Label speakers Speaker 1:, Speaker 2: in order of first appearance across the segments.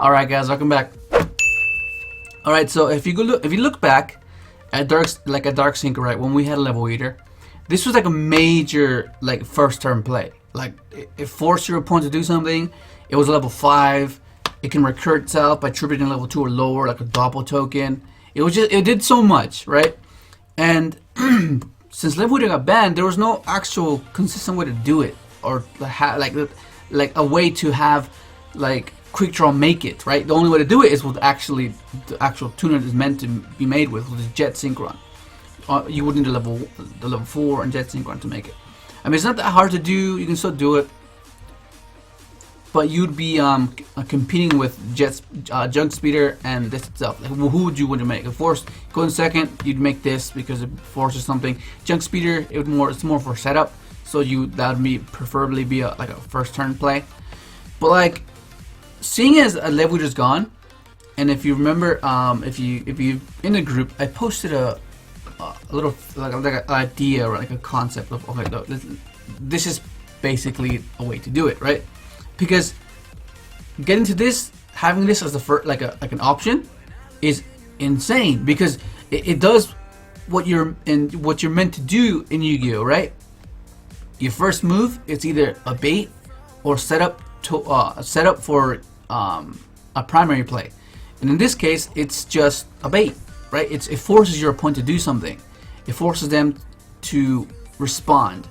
Speaker 1: All right, guys, welcome back. All right, so if you look back at Dark Synchro, right, when we had a level EATER, this was like a major like first turn play. Like it forced your opponent to do something. It was level 5. It can recur itself by triggering level 2 or lower, like a doppel token. It did so much, right? And since level EATER got banned, there was no actual consistent way to do it, or like a way to have like quick draw make it, right? The only way to do it is with the actual tuner is meant to be made with, which is Jet Synchron. You would need the level 4 and Jet Synchron to make it. I mean, it's not that hard to do. You can still do it, but you'd be competing with Junk Speeder and this itself. Like, who would you want to make? If Force go in second, you'd make this because it forces something. Junk Speeder, it's more for setup, so that would preferably be like a first turn play. But like, seeing as a level just gone, and if you remember, if you in the group, I posted a little like an idea or like a concept of, okay, this is basically a way to do it, right? Because getting to this, having this as the first like an option is insane, because it does what you're meant to do in Yu-Gi-Oh, right? Your first move, it's either a bait or set up for a primary play, and in this case, it's just a bait, right? It forces your opponent to do something. It forces them to respond.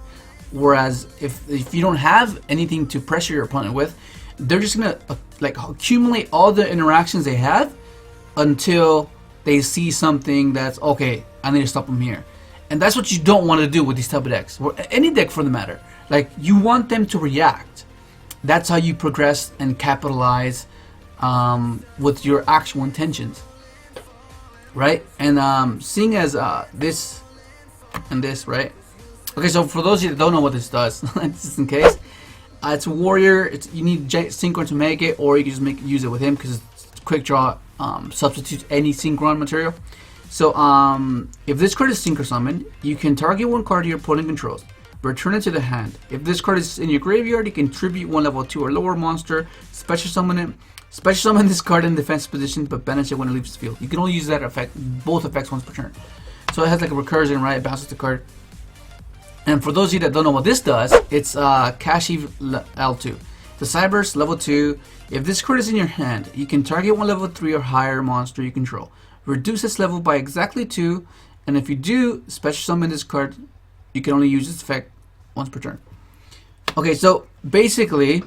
Speaker 1: Whereas if you don't have anything to pressure your opponent with, they're just gonna like accumulate all the interactions they have until they see something that's okay. I need to stop them here, and that's what you don't want to do with these type of decks, or any deck for the matter. Like, you want them to react. That's how you progress and capitalize with your actual intentions, right? And seeing as this and this, right? Okay, so for those of you that don't know what this does, just in case, it's a warrior. You need Synchron to make it, or you can just use it with him because it's quick draw substitutes any Synchron material. So if this card is Synchro Summon, you can target one card your opponent controls, return it to the hand. If this card is in your graveyard, you can tribute one level 2 or lower monster, special summon it. Special summon this card in defense position, but banish it when it leaves the field. You can only use that effect, both effects once per turn. So it has like a recursion, right? It bounces the card. And for those of you that don't know what this does, it's Catche L2. The Cyber's level 2. If this card is in your hand, you can target one level 3 or higher monster you control. Reduce its level by exactly 2, and if you do special summon this card, you can only use this effect once per turn. Okay, so basically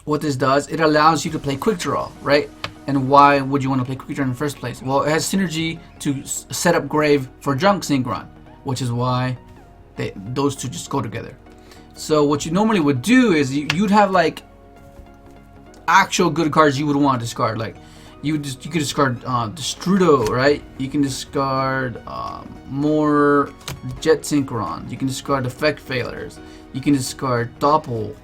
Speaker 1: what this does, it allows you to play quick draw, right? And why would you want to play quick draw in the first place? Well, it has synergy to set up grave for Junk Synchron, which is why those two just go together. So what you normally would do is you'd have like actual good cards you would want to discard. Like you could discard Destrudo, right? You can discard more Jet Synchron. You can discard effect failures. You can discard Doppel,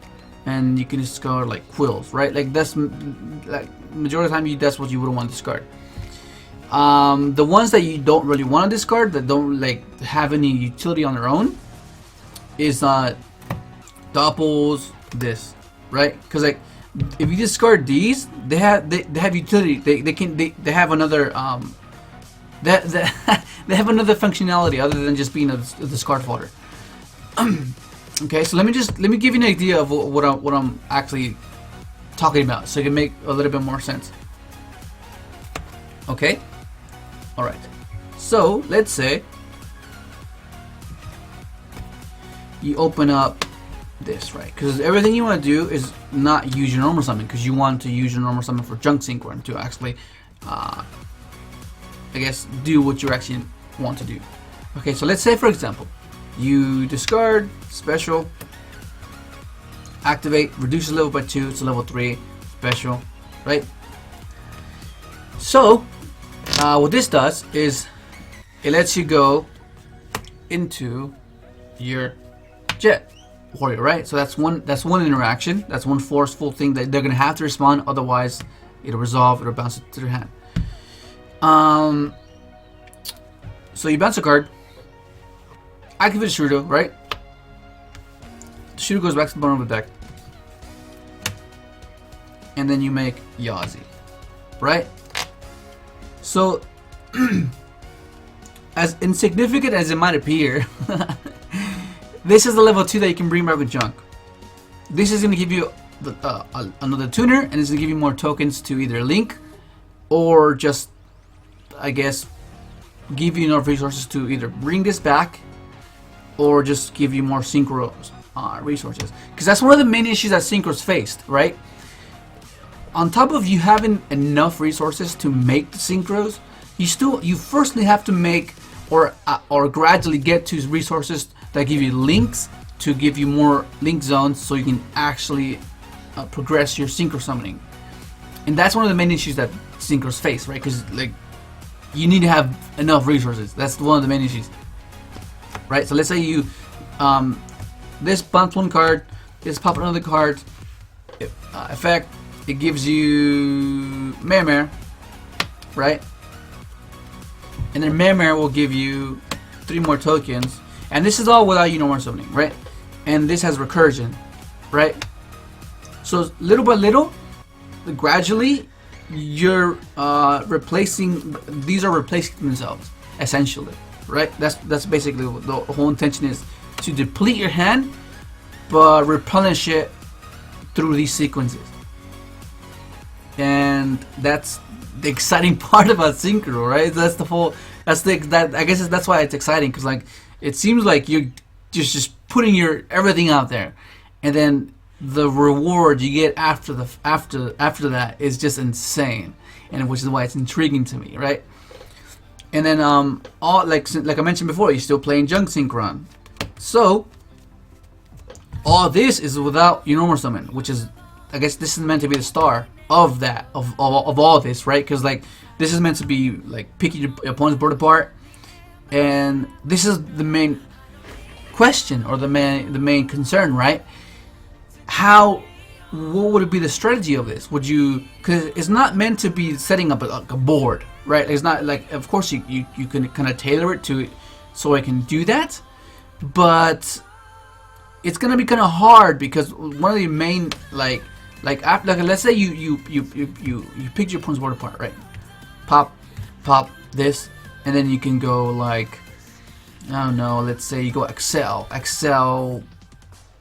Speaker 1: and you can discard like Quills, right? Like that's like majority of the time that's what you would want to discard. The ones that you don't really want to discard, that don't like have any utility on their own, is Doppels, this, right? Because like if you discard these, they have utility. They have another they have another functionality other than just being a discard fodder. Okay, so let me give you an idea of what I'm actually talking about, so it can make a little bit more sense. Okay, all right. So let's say you open up this, right? Because everything you want to do is not use your normal summon, because you want to use your normal summon for Junk Synchron to actually, I guess, do what you actually want to do. Okay, so let's say for example, you discard special, activate, reduces level by 2 to level 3, special, right? So what this does is it lets you go into your Jet Warrior, right? So that's one interaction. That's one forceful thing that they're gonna have to respond. Otherwise, it'll resolve. It'll bounce it to their hand. So you bounce a card. Activate the Shooter, right? The Shooter goes back to the bottom of the deck, and then you make Yazi. right? So, as insignificant as it might appear, this is the level 2 that you can bring back with junk. This is going to give you another tuner, and it's going to give you more tokens to either link or just, I guess, give you enough resources to either bring this back or just give you more synchro resources. Because that's one of the main issues that synchros faced, right? On top of you having enough resources to make the synchros, you firstly have to make or gradually get to resources that give you links to give you more link zones, so you can actually progress your synchro summoning. And that's one of the main issues that synchros face, right? Because like you need to have enough resources. That's one of the main issues, right? So let's say you this bounce one card, this pop another card, effect. It gives you Mare, right? And then Mare will give you 3 more tokens, and this is all without normal summoning, right? And this has recursion, right? So little by little, gradually, you're replacing. These are replacing themselves, essentially, right? That's basically the whole intention is to deplete your hand, but replenish it through these sequences. And that's the exciting part about Synchro, right? That's the whole. I guess that's why it's exciting, because like it seems like you're just putting your everything out there, and then the reward you get after that is just insane, and which is why it's intriguing to me, right? And then all like I mentioned before, you're still playing junk Synchron, so all this is without your normal summon, which is, I guess this is meant to be the star of that, of all this, right? Because like this is meant to be like picking your opponent's board apart, and this is the main question, or the main concern, right? What would be the strategy of this? Would you, because it's not meant to be setting up a board, right? It's not like, of course you can kind of tailor it to so I can do that, but it's gonna be kind of hard, because one of the main like let's say you pick your opponent's board apart, right? Pop this, and then you can go like, I don't know, let's say you go Excel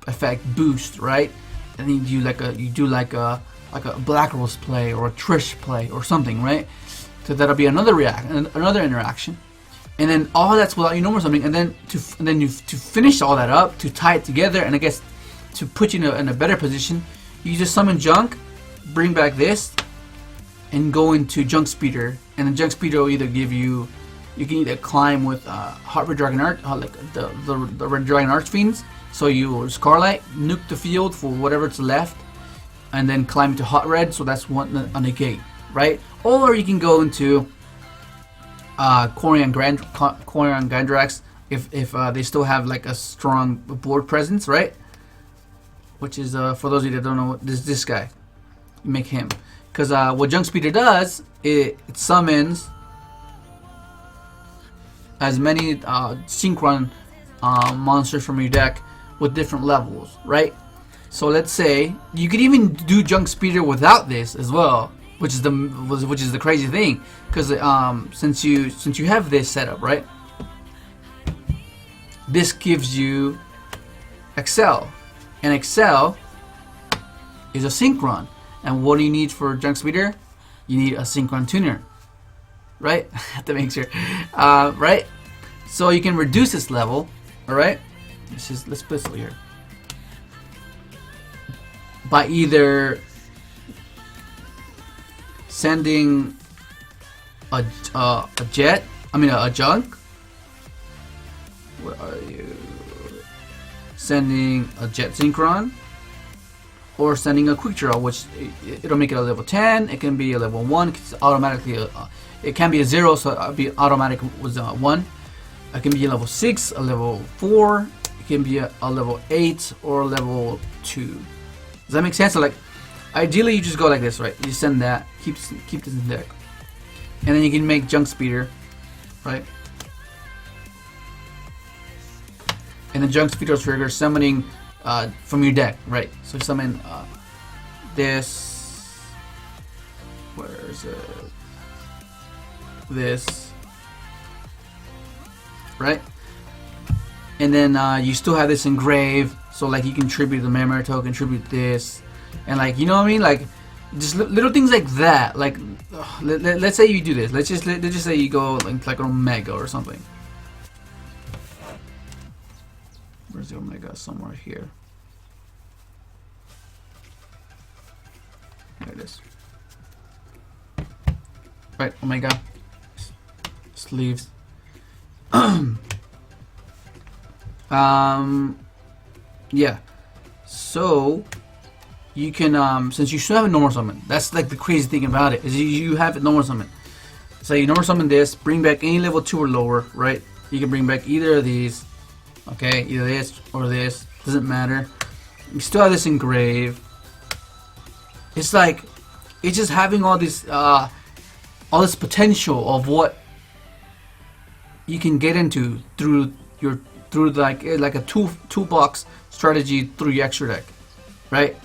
Speaker 1: effect boost, right? And then you do like a Black Rose play or a Trish play or something, right? So that'll be another interaction, and then all that's without your normal something, and then to finish all that up, to tie it together, and I guess to put you in a better position, you just summon junk, bring back this, and go into junk speeder, and the junk speeder will either give you. You can either climb with Hot Red Dragon Arch, like the Red Dragon Archfiends. So you Scarlight, nuke the field for whatever's left, and then climb to Hot Red. So that's one on the gate, right? Or you can go into Corian Gandrax if they still have like a strong board presence, right? Which is for those of you that don't know, this guy. You make him, because what Junk Speeder does, it summons as many Synchron monsters from your deck with different levels, right? So let's say you could even do Junk Speeder without this as well, which is the crazy thing, because since you have this setup, right? This gives you Excel, and Excel is a Synchron, and what do you need for Junk Speeder? You need a Synchron tuner, right? To make sure, right? So you can reduce this level, all right? Let's put this here by either sending a junk. Where are you? Sending a jet Synchron, or sending a quickdraw, which it'll make it a level 10. It can be a level 1. It's automatically. It can be a 0, so it'll be automatic with 1. It can be a level 6, a level 4. It can be a level 8 or a level 2. Does that make sense? So like, ideally you just go like this, right? You send that, keep this in deck, and then you can make Junk Speeder, right? And the Junk Speeder trigger summoning from your deck, right? So summon this. Where Where's it? This, right? And then you still have this engrave, so like you can tribute the memory token, tribute this, and like, you know what I mean, like just little things like that. Like let's say you do this. Let's just say you go like an Omega or something. Where's the Omega? Somewhere here. There it is. Right, Omega. Sleeves. Yeah. So you can since you still have a normal summon. That's like the crazy thing about it, is you have a normal summon. So you normal summon this, bring back any level 2 or lower, right? You can bring back either of these. Okay, either this or this, doesn't matter. You still have this engrave. It's like, it's just having all this potential of what you can get into through like a toolbox strategy through your extra deck, right?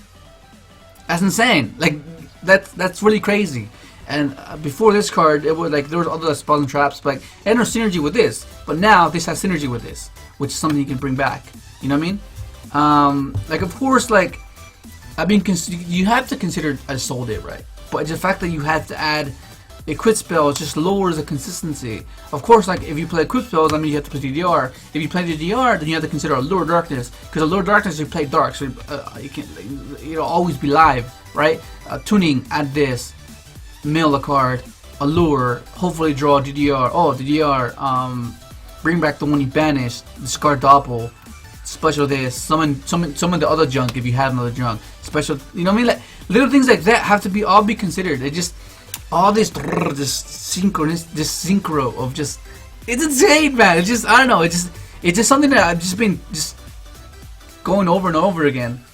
Speaker 1: That's insane. Like that's really crazy. And before this card, it was like there was other spells and traps, but like, it had no synergy with this. But now this has synergy with this, which is something you can bring back. You know what I mean? Like of course, like you have to consider a soul dip, right? But the fact that you have to add a quit spell just lowers the consistency. Of course, like if you play quit spells, I mean you have to play DDR. If you play DDR, then you have to consider a Lure Darkness, because a Lure Darkness you play dark, so you can always be live, right? Tuning, add this, mill a card, allure, hopefully draw DDR. Oh, DDR. Bring back the one you banished, discard doppel, special this, summon the other junk if you have another junk. Special, you know what I mean? Like little things like that have to all be considered. It just all this synchro of just, it's insane, man. It's just, I don't know. It's just something that I've just been going over and over again.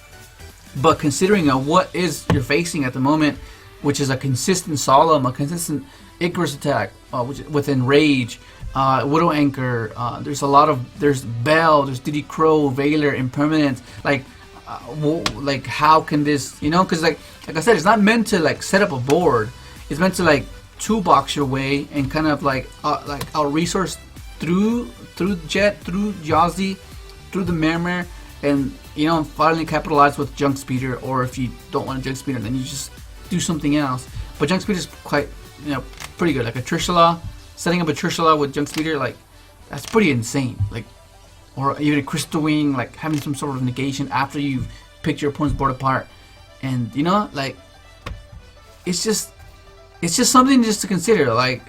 Speaker 1: But considering what is you're facing at the moment, which is a consistent Solemn, a consistent Icarus attack, which with Enrage, Widow Anchor, there's Bell, there's Diddy Crow, Veiler, Impermanence, like how can this, you know, because like I said, it's not meant to like set up a board. It's meant to like toolbox your way and kind of like out resource through Jet, through Jazzy, through the Mermer, and you know, finally capitalize with Junk Speeder. Or if you don't want a Junk Speeder, then you just do something else. But Junk Speeder is quite, you know, pretty good. Like a Trishula, setting up a Trishula with Junk Speeder, like that's pretty insane. Like, or even a Crystal Wing, like having some sort of negation after you've picked your opponent's board apart, and you know, like it's just something just to consider. Like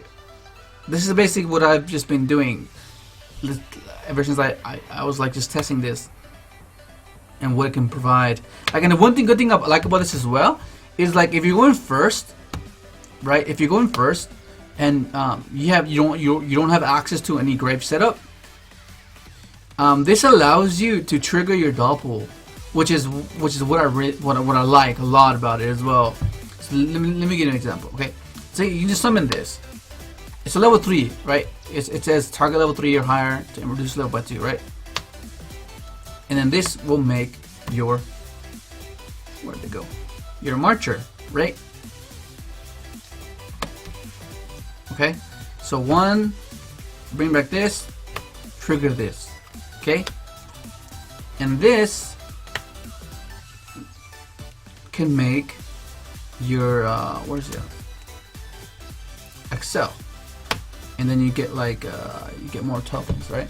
Speaker 1: this is basically what I've just been doing ever since I was like just testing this and what it can provide. Like, and the good thing I like about this as well is like if you're going first, right? If you're going first and you don't have access to any grave setup, this allows you to trigger your doppel, which is what I like a lot about it as well. So let me give you an example. Okay, so you can just summon this. It's a level 3, right? It says target level 3 or higher to reduce level by 2, right? And then this will make your, where'd it go? Your marcher, right? Okay, so 1, bring back this, trigger this, okay? And this can make your, where's it? Excel. And then you get like, you get more tokens, right?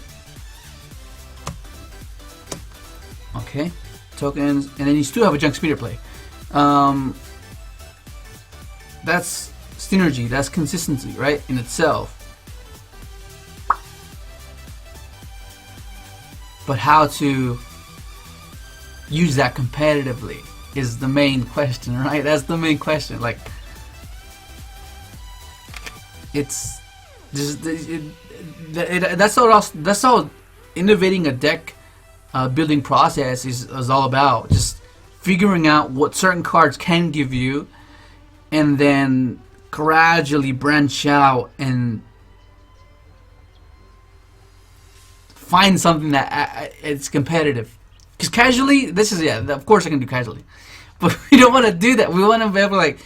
Speaker 1: Okay, tokens, and then you still have a Junk Speeder play. That's synergy, that's consistency, right, in itself. But how to use that competitively is the main question, right? That's the main question. Like, it's just that's how innovating a deck building process is all about. Just figuring out what certain cards can give you, and then gradually branch out and find something that it's competitive. Because casually, this is, yeah, of course I can do casually, but we don't want to do that. We want to be able to like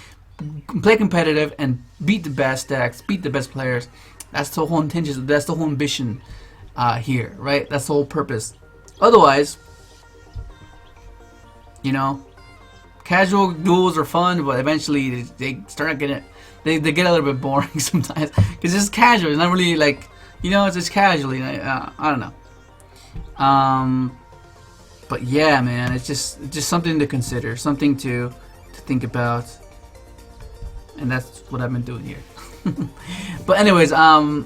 Speaker 1: play competitive and beat the best decks, beat the best players. That's the whole intention. That's the whole ambition here, right? That's the whole purpose. Otherwise, you know, casual duels are fun, but eventually they start getting they get a little bit boring sometimes because it's casual. It's not really like, you know, it's just casually. I don't know. But yeah, man, it's just something to consider, something to think about, and that's what I've been doing here. But anyways, I'll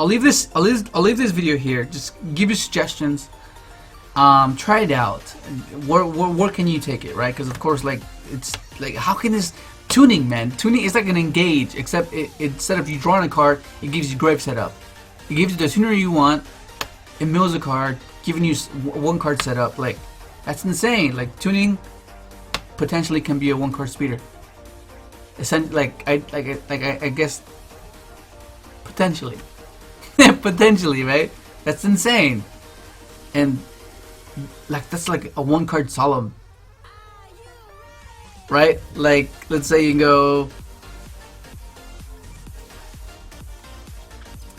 Speaker 1: leave this video here. Just give you suggestions. Try it out. Where can you take it, right? Because of course, like, it's like, how can this tuning, man? Tuning is like an engage, except instead of you drawing a card, it gives you grave setup. It gives you the tuner you want. It mills a card, giving you one card setup. Like, that's insane. Like, tuning potentially can be a one card speeder. I guess potentially, potentially, right? That's insane. And like, that's like a one card solemn, right? Like, let's say you go,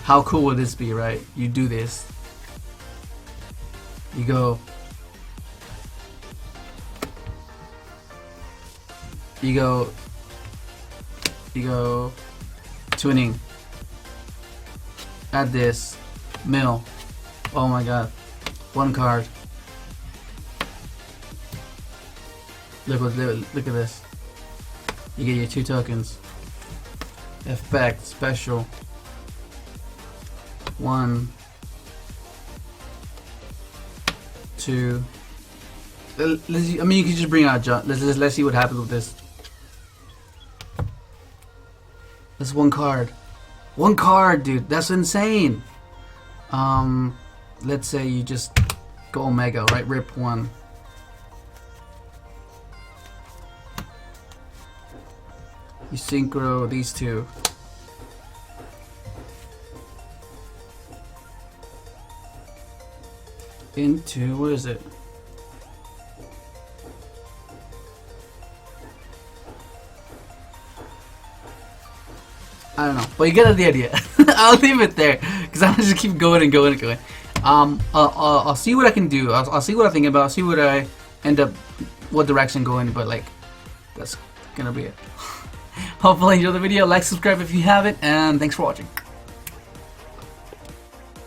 Speaker 1: how cool would this be, right? You do this, you go, tuning, add this, mill, oh my god, one card. Look at this. You get your 2 tokens. Effect, special. 1, 2. I mean, you can just bring out jump. Let's see what happens with this. That's one card. One card, dude. That's insane. Let's say you just go Omega, right? Rip 1. You synchro these 2. Into, what is it? I don't know, but you get the idea. I'll leave it there because I'm just keep going and going and going. I'll see what I can do. I'll see what I think about. I'll see what I end up, what direction going. But like, that's gonna be it. Hopefully you enjoyed the video. Like, subscribe if you haven't, and thanks for watching.